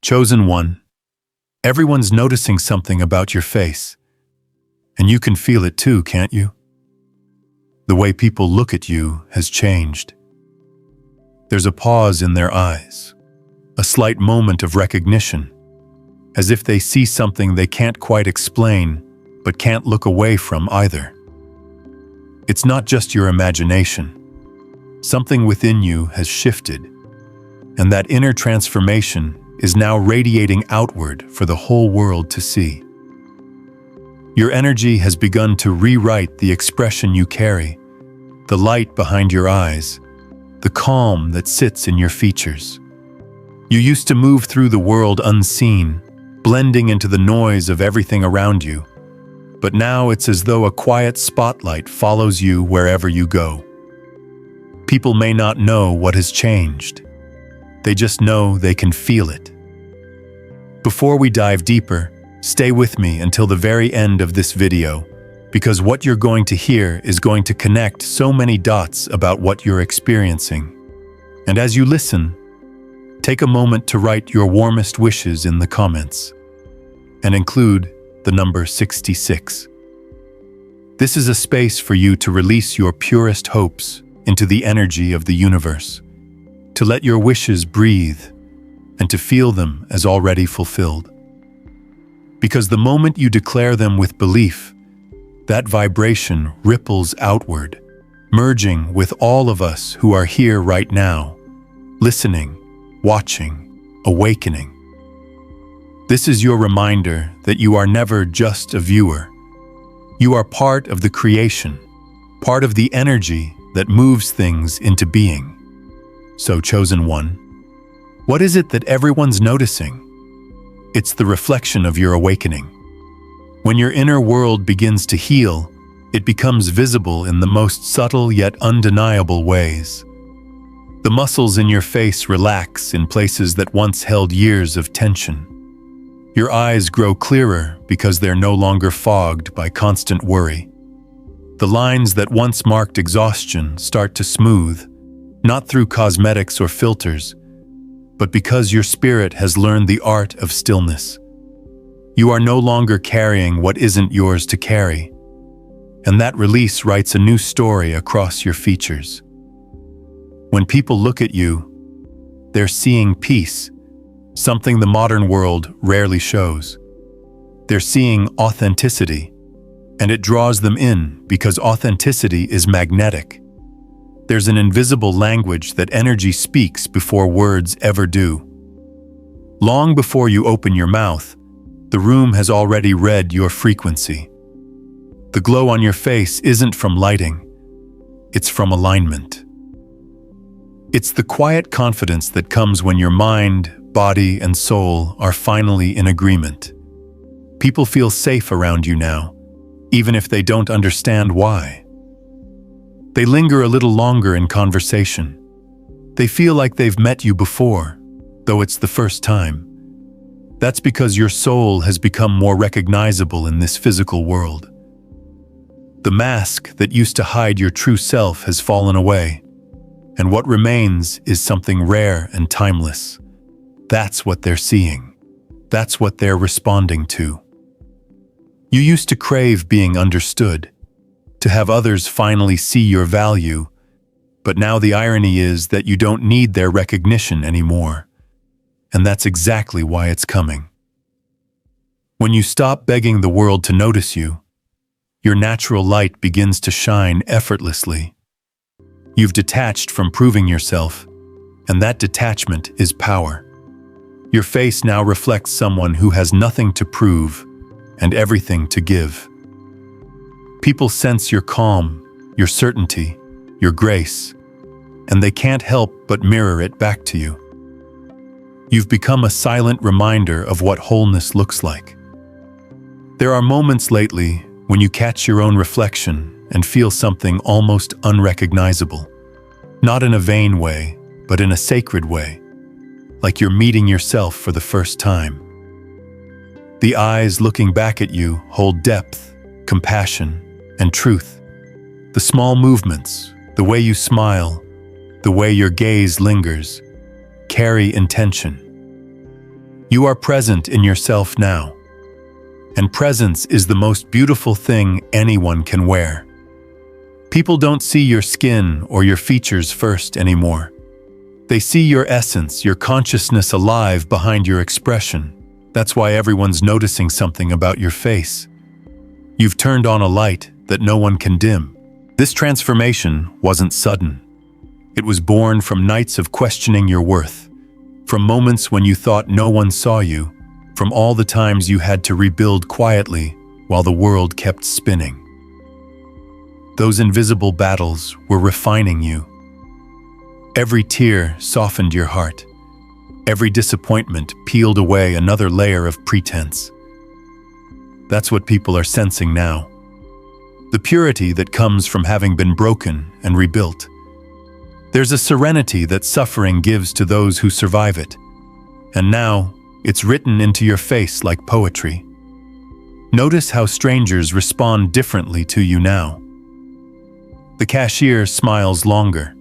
Chosen one, everyone's noticing something about your face. And you can feel it too, can't you? The way people look at you has changed. There's a pause in their eyes, a slight moment of recognition, as if they see something they can't quite explain, but can't look away from either. It's not just your imagination. Something within you has shifted, and that inner transformation is now radiating outward for the whole world to see. Your energy has begun to rewrite the expression you carry, the light behind your eyes, the calm that sits in your features. You used to move through the world unseen, blending into the noise of everything around you. But now it's as though a quiet spotlight follows you wherever you go. People may not know what has changed. They just know they can feel it. Before we dive deeper, stay with me until the very end of this video, because what you're going to hear is going to connect so many dots about what you're experiencing. And as you listen, take a moment to write your warmest wishes in the comments, and include the number 66. This is a space for you to release your purest hopes into the energy of the universe, to let your wishes breathe, and to feel them as already fulfilled. Because the moment you declare them with belief, that vibration ripples outward, merging with all of us who are here right now, listening, watching, awakening. This is your reminder that you are never just a viewer. You are part of the creation, part of the energy that moves things into being. So, chosen one, what is it that everyone's noticing? It's the reflection of your awakening. When your inner world begins to heal, it becomes visible in the most subtle yet undeniable ways. The muscles in your face relax in places that once held years of tension. Your eyes grow clearer because they're no longer fogged by constant worry. The lines that once marked exhaustion start to smooth, not through cosmetics or filters, but because your spirit has learned the art of stillness. You are no longer carrying what isn't yours to carry, and that release writes a new story across your features. When people look at you, they're seeing peace, something the modern world rarely shows. They're seeing authenticity, and it draws them in because authenticity is magnetic. There's an invisible language that energy speaks before words ever do. Long before you open your mouth, the room has already read your frequency. The glow on your face isn't from lighting, it's from alignment. It's the quiet confidence that comes when your mind, body, and soul are finally in agreement. People feel safe around you now, even if they don't understand why. They linger a little longer in conversation. They feel like they've met you before, though it's the first time. That's because your soul has become more recognizable in this physical world. The mask that used to hide your true self has fallen away, and what remains is something rare and timeless. That's what they're seeing. That's what they're responding to. You used to crave being understood, to have others finally see your value, but now the irony is that you don't need their recognition anymore. And that's exactly why it's coming. When you stop begging the world to notice you, your natural light begins to shine effortlessly. You've detached from proving yourself, and that detachment is power. Your face now reflects someone who has nothing to prove and everything to give. People sense your calm, your certainty, your grace, and they can't help but mirror it back to you. You've become a silent reminder of what wholeness looks like. There are moments lately when you catch your own reflection and feel something almost unrecognizable. Not in a vain way, but in a sacred way, like you're meeting yourself for the first time. The eyes looking back at you hold depth, compassion, and truth. The small movements, the way you smile, the way your gaze lingers, carry intention. You are present in yourself now. And presence is the most beautiful thing anyone can wear. People don't see your skin or your features first anymore. They see your essence, your consciousness alive behind your expression. That's why everyone's noticing something about your face. You've turned on a light that no one can dim. This transformation wasn't sudden. It was born from nights of questioning your worth, from moments when you thought no one saw you, from all the times you had to rebuild quietly while the world kept spinning. Those invisible battles were refining you. Every tear softened your heart. Every disappointment peeled away another layer of pretense. That's what people are sensing now. The purity that comes from having been broken and rebuilt. There's a serenity that suffering gives to those who survive it. And now, it's written into your face like poetry. Notice how strangers respond differently to you now. The cashier smiles longer.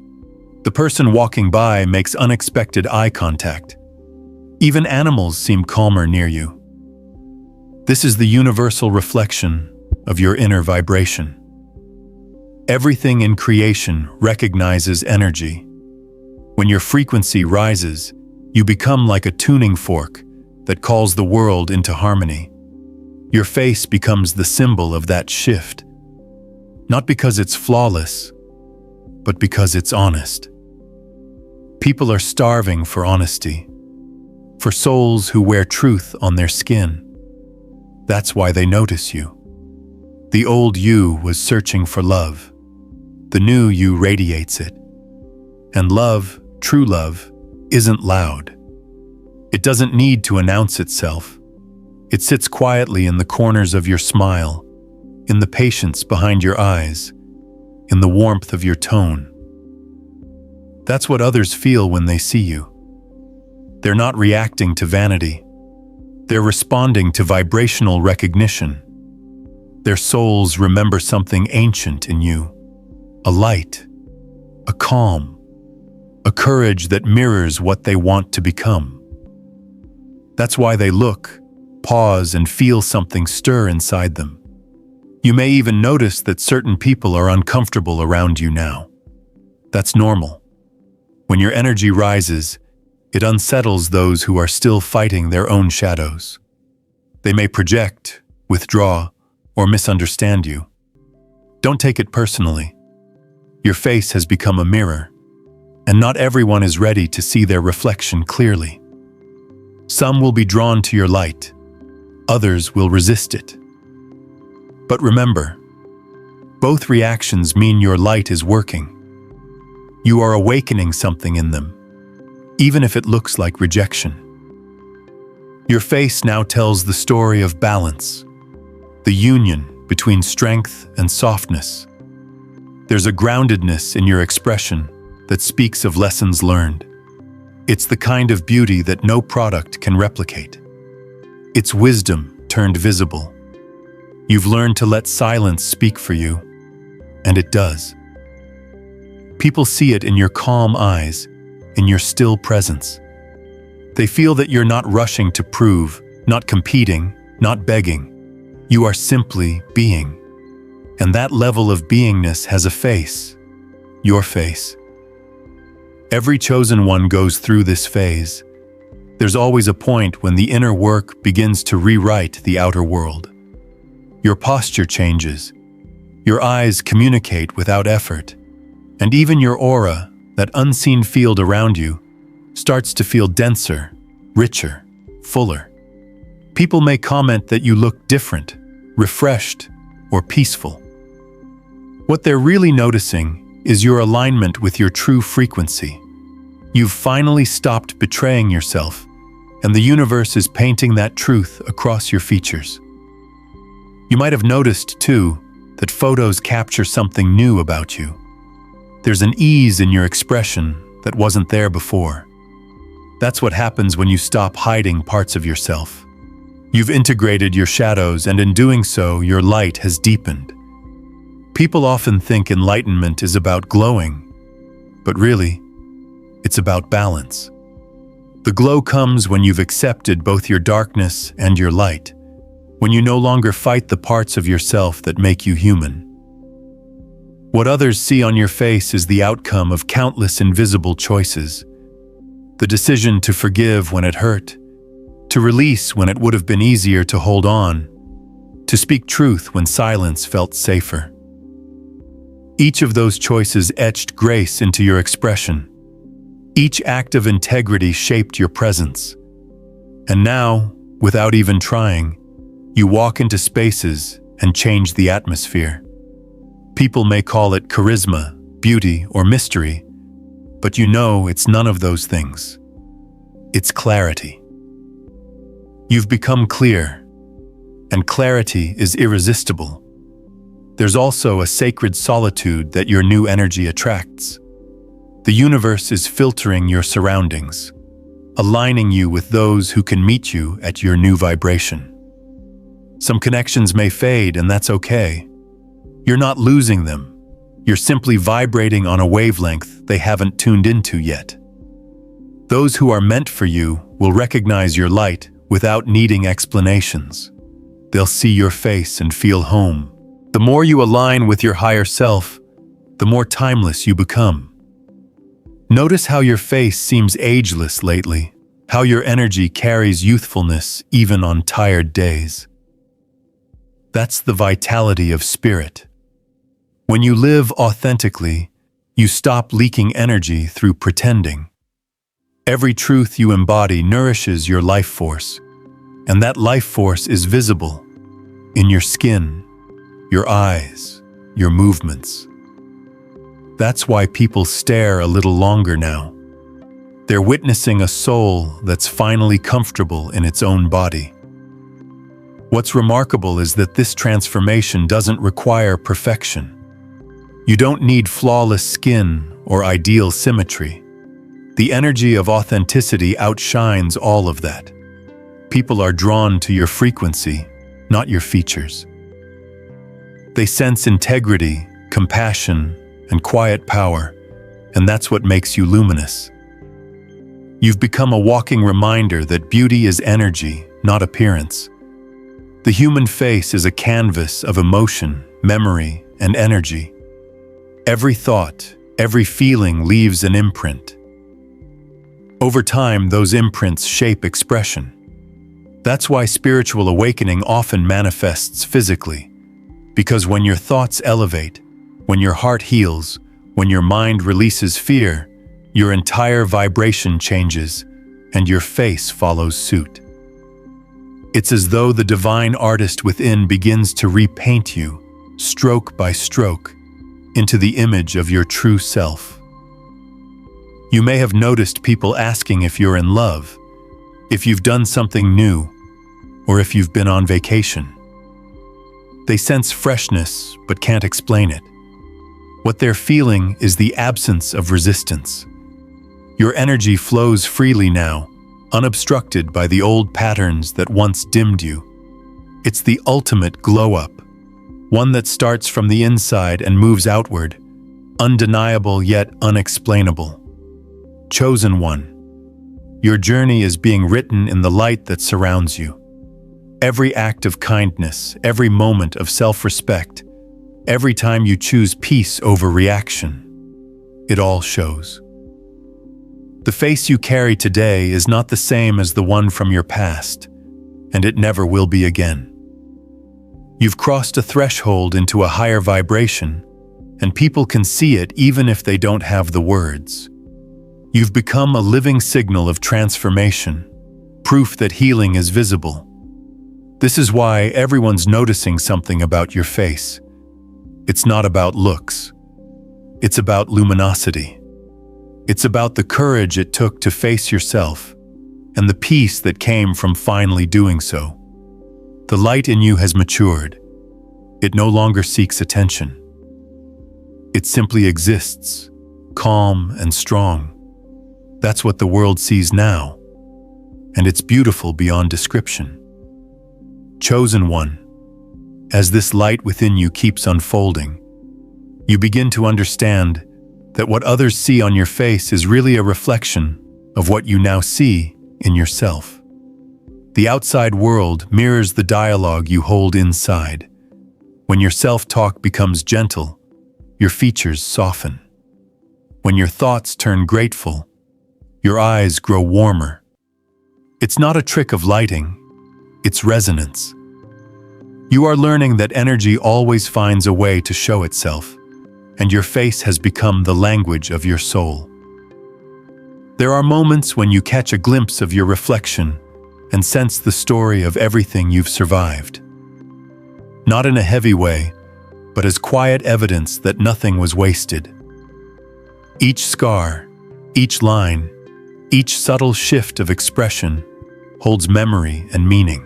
The person walking by makes unexpected eye contact. Even animals seem calmer near you. This is the universal reflection of your inner vibration. Everything in creation recognizes energy. When your frequency rises, you become like a tuning fork that calls the world into harmony. Your face becomes the symbol of that shift. Not because it's flawless, but because it's honest. People are starving for honesty, for souls who wear truth on their skin. That's why they notice you. The old you was searching for love. The new you radiates it. And love, true love, isn't loud. It doesn't need to announce itself. It sits quietly in the corners of your smile, in the patience behind your eyes, in the warmth of your tone. That's what others feel when they see you. They're not reacting to vanity. They're responding to vibrational recognition. Their souls remember something ancient in you. A light, a calm, a courage that mirrors what they want to become. That's why they look, pause, and feel something stir inside them. You may even notice that certain people are uncomfortable around you now. That's normal. When your energy rises, it unsettles those who are still fighting their own shadows. They may project, withdraw, or misunderstand you. Don't take it personally. Your face has become a mirror, and not everyone is ready to see their reflection clearly. Some will be drawn to your light, others will resist it. But remember, both reactions mean your light is working. You are awakening something in them, even if it looks like rejection. Your face now tells the story of balance, the union between strength and softness. There's a groundedness in your expression that speaks of lessons learned. It's the kind of beauty that no product can replicate. It's wisdom turned visible. You've learned to let silence speak for you, and it does. People see it in your calm eyes, in your still presence. They feel that you're not rushing to prove, not competing, not begging. You are simply being. And that level of beingness has a face, your face. Every chosen one goes through this phase. There's always a point when the inner work begins to rewrite the outer world. Your posture changes. Your eyes communicate without effort. And even your aura, that unseen field around you, starts to feel denser, richer, fuller. People may comment that you look different, refreshed, or peaceful. What they're really noticing is your alignment with your true frequency. You've finally stopped betraying yourself, and the universe is painting that truth across your features. You might have noticed, too, that photos capture something new about you. There's an ease in your expression that wasn't there before. That's what happens when you stop hiding parts of yourself. You've integrated your shadows, and in doing so, your light has deepened. People often think enlightenment is about glowing, but really, it's about balance. The glow comes when you've accepted both your darkness and your light, when you no longer fight the parts of yourself that make you human. What others see on your face is the outcome of countless invisible choices. The decision to forgive when it hurt, to release when it would have been easier to hold on, to speak truth when silence felt safer. Each of those choices etched grace into your expression. Each act of integrity shaped your presence. And now, without even trying, you walk into spaces and change the atmosphere. People may call it charisma, beauty, or mystery, but you know it's none of those things. It's clarity. You've become clear, and clarity is irresistible. There's also a sacred solitude that your new energy attracts. The universe is filtering your surroundings, aligning you with those who can meet you at your new vibration. Some connections may fade, and that's okay. You're not losing them. You're simply vibrating on a wavelength they haven't tuned into yet. Those who are meant for you will recognize your light without needing explanations. They'll see your face and feel home. The more you align with your higher self, the more timeless you become. Notice how your face seems ageless lately, how your energy carries youthfulness even on tired days. That's the vitality of spirit. When you live authentically, you stop leaking energy through pretending. Every truth you embody nourishes your life force, and that life force is visible in your skin, your eyes, your movements. That's why people stare a little longer now. They're witnessing a soul that's finally comfortable in its own body. What's remarkable is that this transformation doesn't require perfection. You don't need flawless skin or ideal symmetry. The energy of authenticity outshines all of that. People are drawn to your frequency, not your features. They sense integrity, compassion, and quiet power, and that's what makes you luminous. You've become a walking reminder that beauty is energy, not appearance. The human face is a canvas of emotion, memory, and energy. Every thought, every feeling leaves an imprint. Over time, those imprints shape expression. That's why spiritual awakening often manifests physically, because when your thoughts elevate, when your heart heals, when your mind releases fear, your entire vibration changes, and your face follows suit. It's as though the divine artist within begins to repaint you, stroke by stroke, into the image of your true self. You may have noticed people asking if you're in love, if you've done something new, or if you've been on vacation. They sense freshness, but can't explain it. What they're feeling is the absence of resistance. Your energy flows freely now, unobstructed by the old patterns that once dimmed you. It's the ultimate glow-up, one that starts from the inside and moves outward, undeniable yet unexplainable. Chosen one. Your journey is being written in the light that surrounds you. Every act of kindness, every moment of self-respect, every time you choose peace over reaction, it all shows. The face you carry today is not the same as the one from your past, and it never will be again. You've crossed a threshold into a higher vibration, and people can see it even if they don't have the words. You've become a living signal of transformation, proof that healing is visible. This is why everyone's noticing something about your face. It's not about looks. It's about luminosity. It's about the courage it took to face yourself, and the peace that came from finally doing so. The light in you has matured. It no longer seeks attention. It simply exists, calm and strong. That's what the world sees now, and it's beautiful beyond description. Chosen one, as this light within you keeps unfolding, you begin to understand that what others see on your face is really a reflection of what you now see in yourself. The outside world mirrors the dialogue you hold inside. When your self-talk becomes gentle, your features soften. When your thoughts turn grateful, your eyes grow warmer. It's not a trick of lighting, it's resonance. You are learning that energy always finds a way to show itself, and your face has become the language of your soul. There are moments when you catch a glimpse of your reflection and sense the story of everything you've survived. Not in a heavy way, but as quiet evidence that nothing was wasted. Each scar, each line, each subtle shift of expression holds memory and meaning.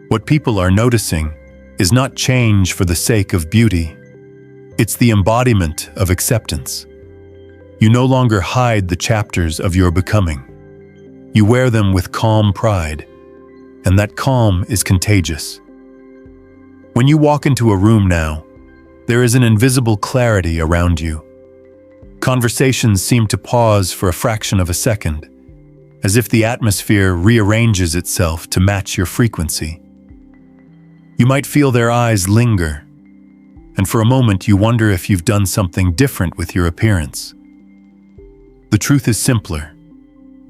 What people are noticing is not change for the sake of beauty. It's the embodiment of acceptance. You no longer hide the chapters of your becoming. You wear them with calm pride, and that calm is contagious. When you walk into a room now, there is an invisible clarity around you. Conversations seem to pause for a fraction of a second, as if the atmosphere rearranges itself to match your frequency. You might feel their eyes linger, and for a moment you wonder if you've done something different with your appearance. The truth is simpler.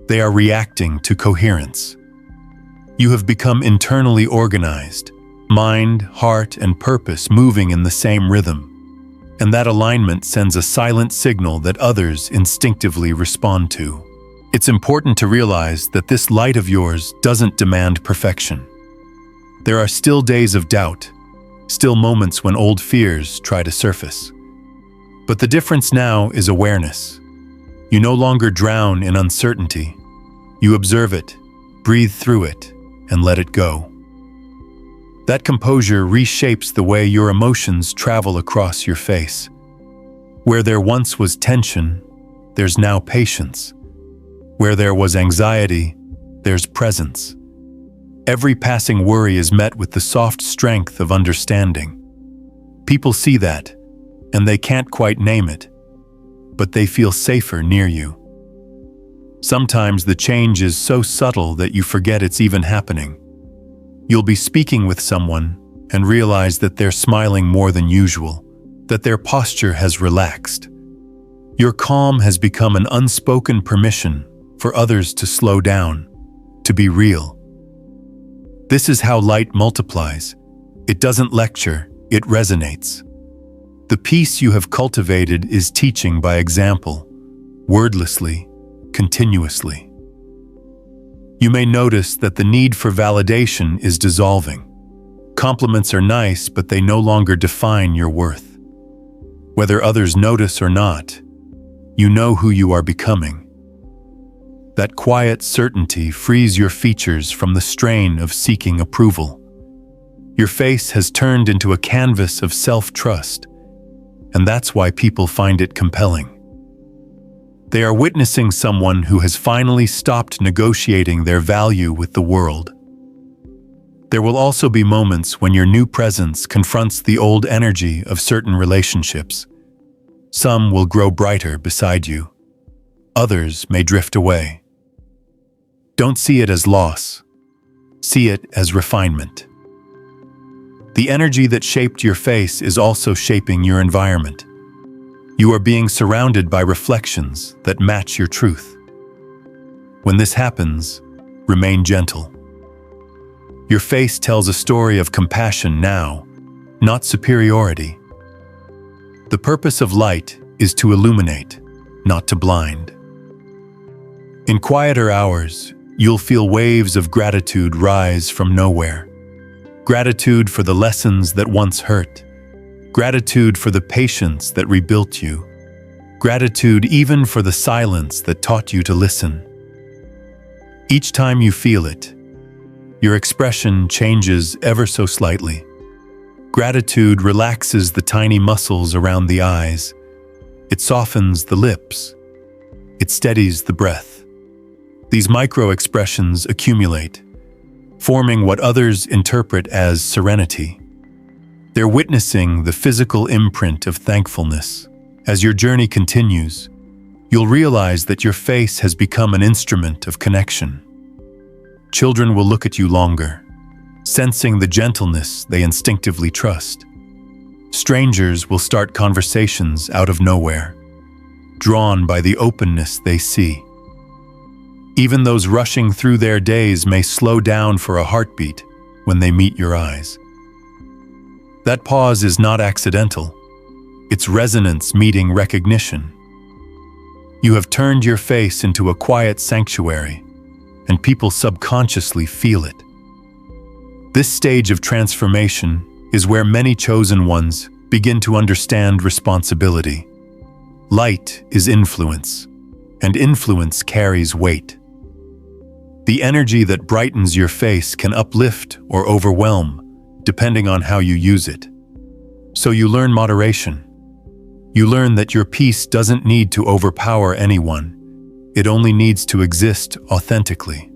They are reacting to coherence. You have become internally organized, mind, heart, and purpose moving in the same rhythm. And that alignment sends a silent signal that others instinctively respond to. It's important to realize that this light of yours doesn't demand perfection. There are still days of doubt, still moments when old fears try to surface. But the difference now is awareness. You no longer drown in uncertainty. You observe it, breathe through it, and let it go. That composure reshapes the way your emotions travel across your face. Where there once was tension, there's now patience. Where there was anxiety, there's presence. Every passing worry is met with the soft strength of understanding. People see that, and they can't quite name it, but they feel safer near you. Sometimes the change is so subtle that you forget it's even happening. You'll be speaking with someone and realize that they're smiling more than usual, that their posture has relaxed. Your calm has become an unspoken permission for others to slow down, to be real. This is how light multiplies. It doesn't lecture, it resonates. The peace you have cultivated is teaching by example, wordlessly, continuously. You may notice that the need for validation is dissolving. Compliments are nice, but they no longer define your worth. Whether others notice or not, you know who you are becoming. That quiet certainty frees your features from the strain of seeking approval. Your face has turned into a canvas of self-trust, and that's why people find it compelling. They are witnessing someone who has finally stopped negotiating their value with the world. There will also be moments when your new presence confronts the old energy of certain relationships. Some will grow brighter beside you. Others may drift away. Don't see it as loss. See it as refinement. The energy that shaped your face is also shaping your environment. You are being surrounded by reflections that match your truth. When this happens, remain gentle. Your face tells a story of compassion now, not superiority. The purpose of light is to illuminate, not to blind. In quieter hours, you'll feel waves of gratitude rise from nowhere. Gratitude for the lessons that once hurt. Gratitude for the patience that rebuilt you. Gratitude even for the silence that taught you to listen. Each time you feel it, your expression changes ever so slightly. Gratitude relaxes the tiny muscles around the eyes. It softens the lips. It steadies the breath. These micro-expressions accumulate, forming what others interpret as serenity. They're witnessing the physical imprint of thankfulness. As your journey continues, You'll realize that your face has become an instrument of connection. Children will look at you longer, sensing the gentleness they instinctively trust. Strangers will start conversations out of nowhere, drawn by the openness they see. Even those rushing through their days may slow down for a heartbeat when they meet your eyes. That pause is not accidental. It's resonance meeting recognition. You have turned your face into a quiet sanctuary, and people subconsciously feel it. This stage of transformation is where many chosen ones begin to understand responsibility. Light is influence, and influence carries weight. The energy that brightens your face can uplift or overwhelm, depending on how you use it. So you learn moderation. You learn that your peace doesn't need to overpower anyone. It only needs to exist authentically.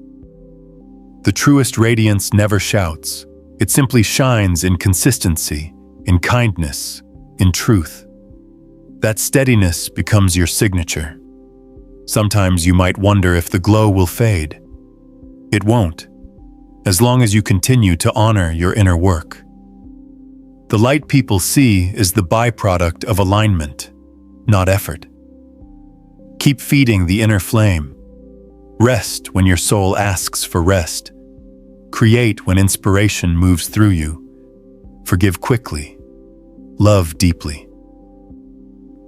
The truest radiance never shouts. It simply shines in consistency, in kindness, in truth. That steadiness becomes your signature. Sometimes you might wonder if the glow will fade. It won't, as long as you continue to honor your inner work. The light people see is the byproduct of alignment, not effort. Keep feeding the inner flame. Rest when your soul asks for rest. Create when inspiration moves through you. Forgive quickly. Love deeply.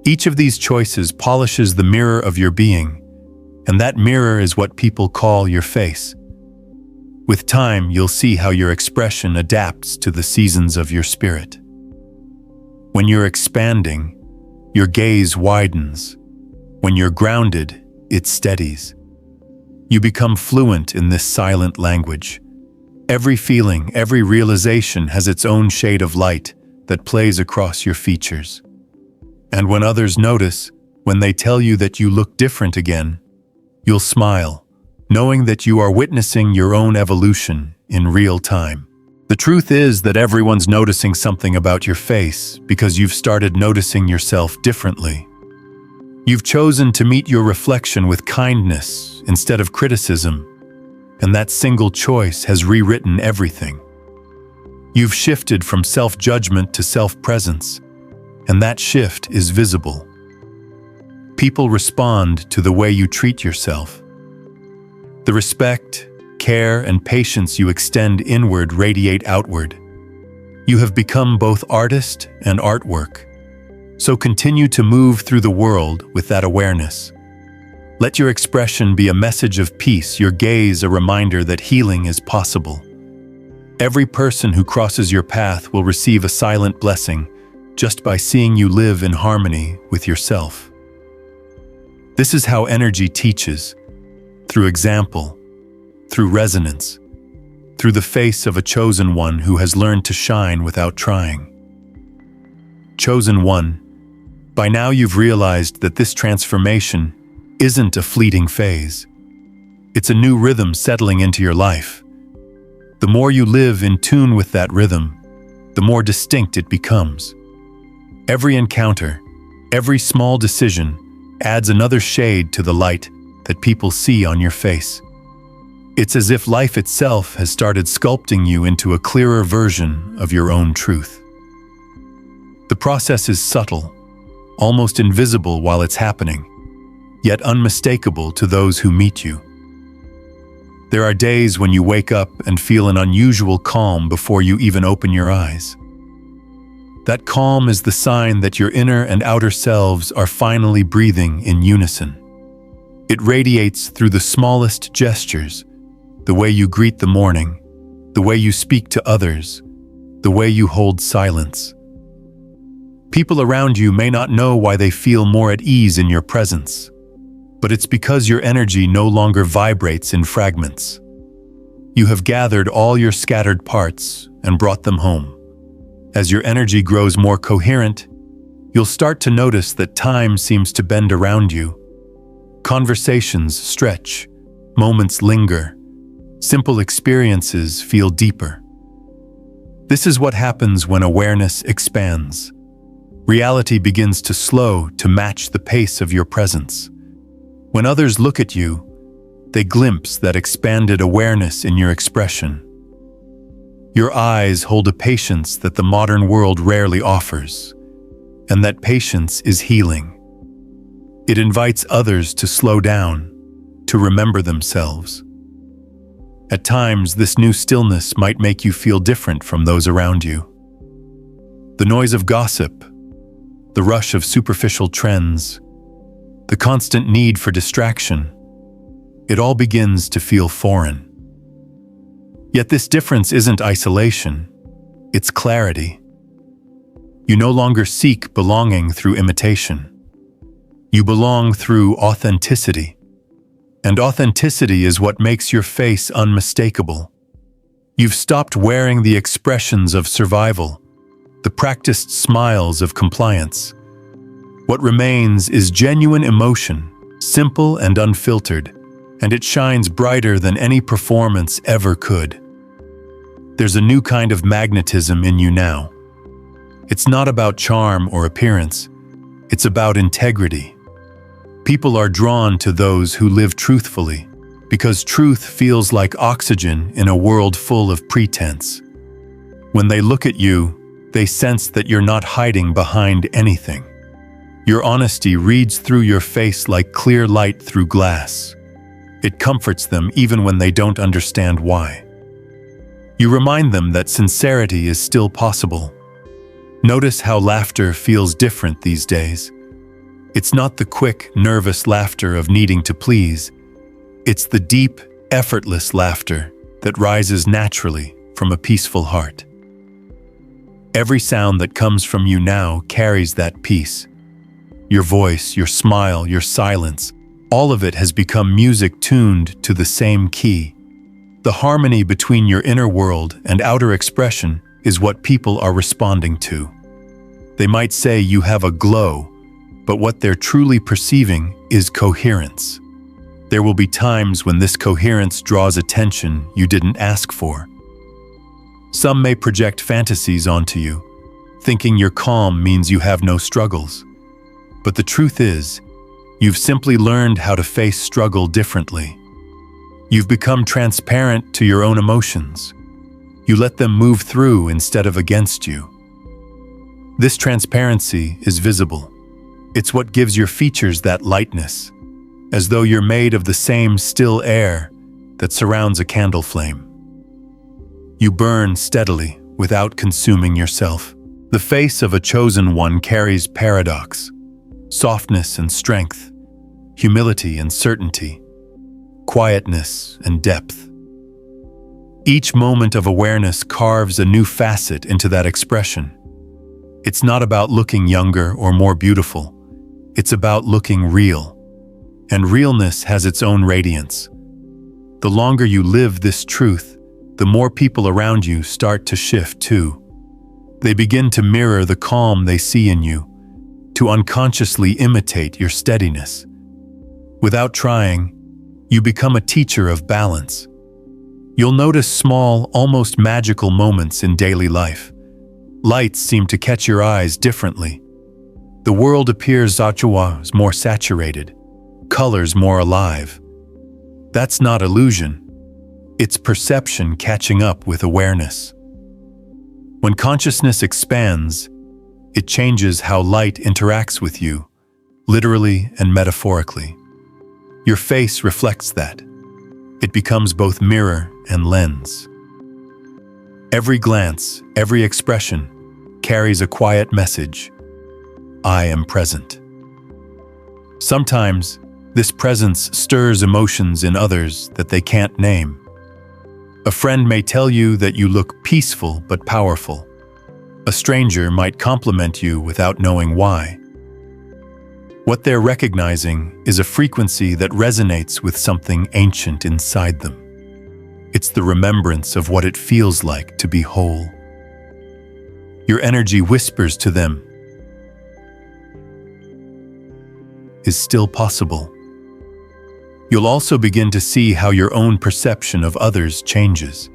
Each of these choices polishes the mirror of your being, and that mirror is what people call your face. With time, you'll see how your expression adapts to the seasons of your spirit. When you're expanding, your gaze widens. When you're grounded, it steadies. You become fluent in this silent language. Every feeling, every realization has its own shade of light that plays across your features. And when others notice, when they tell you that you look different again, you'll smile, knowing that you are witnessing your own evolution in real time. The truth is that everyone's noticing something about your face because you've started noticing yourself differently. You've chosen to meet your reflection with kindness instead of criticism, and that single choice has rewritten everything. You've shifted from self-judgment to self-presence, and that shift is visible. People respond to the way you treat yourself. The respect, care, and patience you extend inward radiate outward. You have become both artist and artwork. So continue to move through the world with that awareness. Let your expression be a message of peace, your gaze a reminder that healing is possible. Every person who crosses your path will receive a silent blessing just by seeing you live in harmony with yourself. This is how energy teaches, through example, through resonance, through the face of a chosen one who has learned to shine without trying. Chosen one, by now you've realized that this transformation isn't a fleeting phase. It's a new rhythm settling into your life. The more you live in tune with that rhythm, the more distinct it becomes. Every encounter, every small decision adds another shade to the light that people see on your face. It's as if life itself has started sculpting you into a clearer version of your own truth. The process is subtle, almost invisible while it's happening, yet unmistakable to those who meet you. There are days when you wake up and feel an unusual calm before you even open your eyes. That calm is the sign that your inner and outer selves are finally breathing in unison. It radiates through the smallest gestures, the way you greet the morning, the way you speak to others, the way you hold silence. People around you may not know why they feel more at ease in your presence, but it's because your energy no longer vibrates in fragments. You have gathered all your scattered parts and brought them home. As your energy grows more coherent, you'll start to notice that time seems to bend around you. Conversations stretch, moments linger, simple experiences feel deeper. This is what happens when awareness expands. Reality begins to slow to match the pace of your presence. When others look at you, they glimpse that expanded awareness in your expression. Your eyes hold a patience that the modern world rarely offers, and that patience is healing. It invites others to slow down, to remember themselves. At times, this new stillness might make you feel different from those around you. The noise of gossip, the rush of superficial trends, the constant need for distraction, it all begins to feel foreign. Yet this difference isn't isolation, it's clarity. You no longer seek belonging through imitation. You belong through authenticity. And authenticity is what makes your face unmistakable. You've stopped wearing the expressions of survival, the practiced smiles of compliance. What remains is genuine emotion, simple and unfiltered, and it shines brighter than any performance ever could. There's a new kind of magnetism in you now. It's not about charm or appearance, it's about integrity. People are drawn to those who live truthfully, because truth feels like oxygen in a world full of pretense. When they look at you, they sense that you're not hiding behind anything. Your honesty reads through your face like clear light through glass. It comforts them even when they don't understand why. You remind them that sincerity is still possible. Notice how laughter feels different these days. It's not the quick, nervous laughter of needing to please. It's the deep, effortless laughter that rises naturally from a peaceful heart. Every sound that comes from you now carries that peace. Your voice, your smile, your silence, all of it has become music tuned to the same key. The harmony between your inner world and outer expression is what people are responding to. They might say you have a glow, but what they're truly perceiving is coherence. There will be times when this coherence draws attention you didn't ask for. Some may project fantasies onto you, thinking your calm means you have no struggles. But the truth is, you've simply learned how to face struggle differently. You've become transparent to your own emotions. You let them move through instead of against you. This transparency is visible. It's what gives your features that lightness, as though you're made of the same still air that surrounds a candle flame. You burn steadily without consuming yourself. The face of a chosen one carries paradox, softness and strength, humility and certainty, quietness and depth. Each moment of awareness carves a new facet into that expression. It's not about looking younger or more beautiful. It's about looking real. And realness has its own radiance. The longer you live this truth, the more people around you start to shift too. They begin to mirror the calm they see in you, to unconsciously imitate your steadiness. Without trying, you become a teacher of balance. You'll notice small, almost magical moments in daily life. Lights seem to catch your eyes differently. The world appears more saturated, colors more alive. That's not illusion. It's perception catching up with awareness. When consciousness expands, it changes how light interacts with you, literally and metaphorically. Your face reflects that. It becomes both mirror and lens. Every glance, every expression carries a quiet message. I am present. Sometimes, this presence stirs emotions in others that they can't name. A friend may tell you that you look peaceful but powerful. A stranger might compliment you without knowing why. What they're recognizing is a frequency that resonates with something ancient inside them. It's the remembrance of what it feels like to be whole. Your energy whispers to them, is still possible. You'll also begin to see how your own perception of others changes.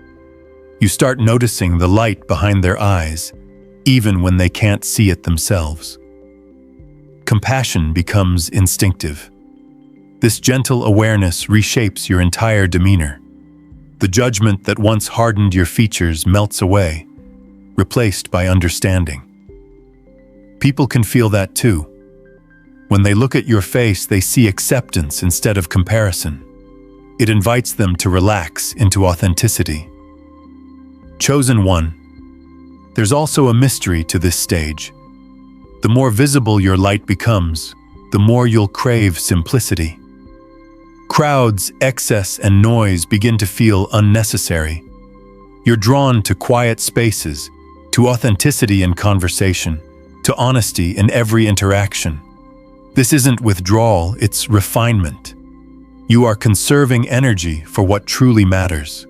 You start noticing the light behind their eyes, even when they can't see it themselves. Compassion becomes instinctive. This gentle awareness reshapes your entire demeanor. The judgment that once hardened your features melts away, replaced by understanding. People can feel that too. When they look at your face, they see acceptance instead of comparison. It invites them to relax into authenticity. Chosen one, there's also a mystery to this stage. The more visible your light becomes, the more you'll crave simplicity. Crowds, excess, and noise begin to feel unnecessary. You're drawn to quiet spaces, to authenticity in conversation, to honesty in every interaction. This isn't withdrawal, it's refinement. You are conserving energy for what truly matters.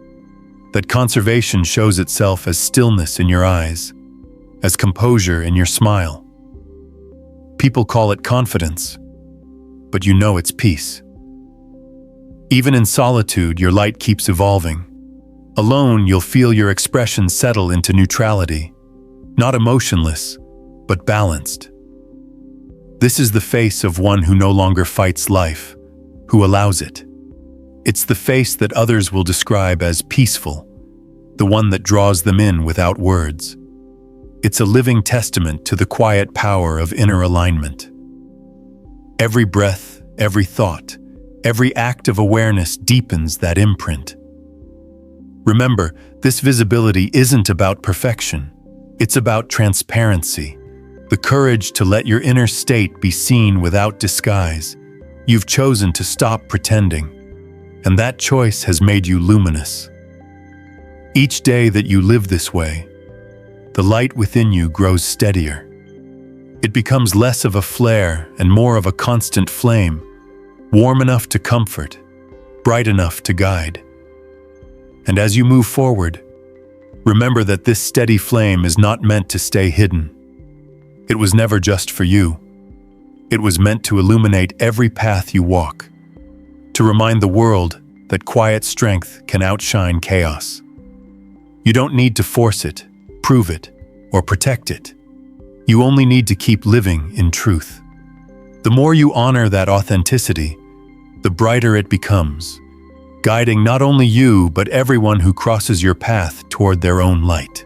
That conservation shows itself as stillness in your eyes, as composure in your smile. People call it confidence, but you know it's peace. Even in solitude, your light keeps evolving. Alone, you'll feel your expression settle into neutrality, not emotionless, but balanced. This is the face of one who no longer fights life, who allows it. It's the face that others will describe as peaceful, the one that draws them in without words. It's a living testament to the quiet power of inner alignment. Every breath, every thought, every act of awareness deepens that imprint. Remember, this visibility isn't about perfection. It's about transparency, the courage to let your inner state be seen without disguise. You've chosen to stop pretending, and that choice has made you luminous. Each day that you live this way, the light within you grows steadier. It becomes less of a flare and more of a constant flame, warm enough to comfort, bright enough to guide. And as you move forward, remember that this steady flame is not meant to stay hidden. It was never just for you. It was meant to illuminate every path you walk, to remind the world that quiet strength can outshine chaos. You don't need to force it, prove it, or protect it. You only need to keep living in truth. The more you honor that authenticity, the brighter it becomes, guiding not only you but everyone who crosses your path toward their own light.